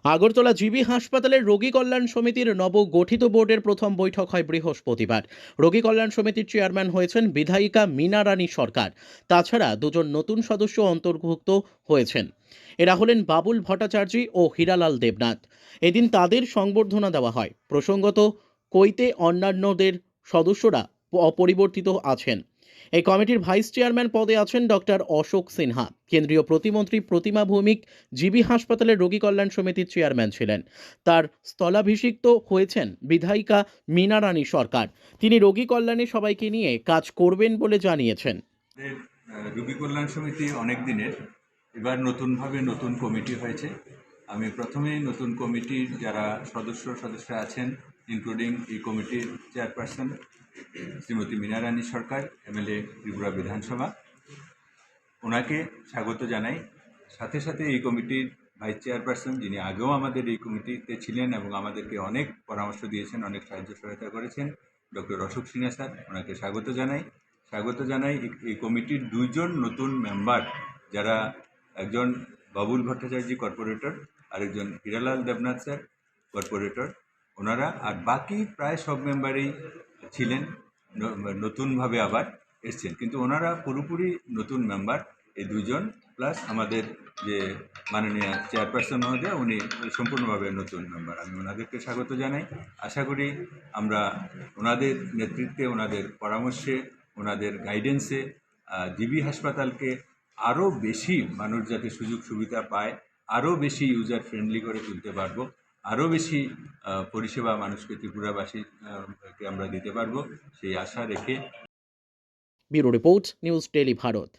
Agartala GB হাসপাতালের রোগী কল্যাণ সমিতির নবগঠিত বোর্ডের প্রথম বৈঠক হয় বৃহস্পতিবার। রোগী কল্যাণ সমিতির চেয়ারম্যান হয়েছেন বিধায়িকা মীনা রানী সরকার। তাছাড়া দুজন নতুন সদস্য অন্তর্ভুক্ত হয়েছেন। এরা হলেন বাবুল ভট্টাচার্য ও হীরালাল দেবনাথ। এদিন তাদের সংবর্ধনা দেওয়া হয়। প্রসঙ্গত, কইতে অন্যান্যদের সদস্যরা অপরিবর্তিত আছেন। এই কমিটির ভাইস চেয়ারম্যান পদে আছেন ডক্টর অশোক সিনহা। কেন্দ্রীয় প্রতিমন্ত্রী প্রতিমা ভৌমিক জিবি হাসপাতালের রোগী কল্যাণ সমিতির চেয়ারম্যান ছিলেন। তার স্থলাভিষিক্ত হয়েছেন বিধায়িকা মীনা রানী সরকার। তিনি রোগী কল্যাণে সবাইকে নিয়ে কাজ করবেন বলে জানিয়েছেন। রোগী কল্যাণ সমিতি অনেক দিনের, এবার নতুনভাবে নতুন কমিটি হয়েছে। আমি প্রথমেই নতুন কমিটির যারা সদস্যরা আছেন, ইনক্লুডিং এই কমিটির চেয়ারপারসন শ্রীমতী মীনা রানী সরকার, এমএলএ ত্রিপুরা বিধানসভা, ওনাকে স্বাগত জানাই। সাথে সাথে এই কমিটির ভাইস চেয়ারপারসন, যিনি আগেও আমাদের এই কমিটিতে ছিলেন এবং আমাদেরকে অনেক পরামর্শ দিয়েছেন, অনেক সাহায্য সহায়তা করেছেন, ডক্টর অশোক সিনহা স্যার, ওনাকে স্বাগত জানাই। এই কমিটির দুইজন নতুন মেম্বার, যারা একজন বাবুল ভট্টাচার্য কর্পোরেটর, আরেকজন হীরালাল দেবনাথ স্যার কর্পোরেটর, ওনারা। আর বাকি প্রায় সব মেম্বারই ছিলেন, নতুনভাবে আবার এসছেন, কিন্তু ওনারা পুরোপুরি নতুন মেম্বার। এই দুজন প্লাস আমাদের যে মাননীয় চেয়ারপারসন মহোদয়, উনি সম্পূর্ণভাবে নতুন মেম্বার। আমি ওনাদেরকে স্বাগত জানাই। আশা করি আমরা ওনাদের নেতৃত্বে, ওনাদের পরামর্শে, ওনাদের গাইডেন্সে জিবি হাসপাতালকে আরও বেশি মানুষ যাতে সুযোগ সুবিধা পায়, আরও বেশি ইউজার ফ্রেন্ডলি করে তুলতে পারবো, আরও বেশি পরিষেবা মানুষকে, ত্রিপুরাবাসীকে আমরা দিতে পারবো, সেই আশা রেখে। Bureau report, news daily Bharat.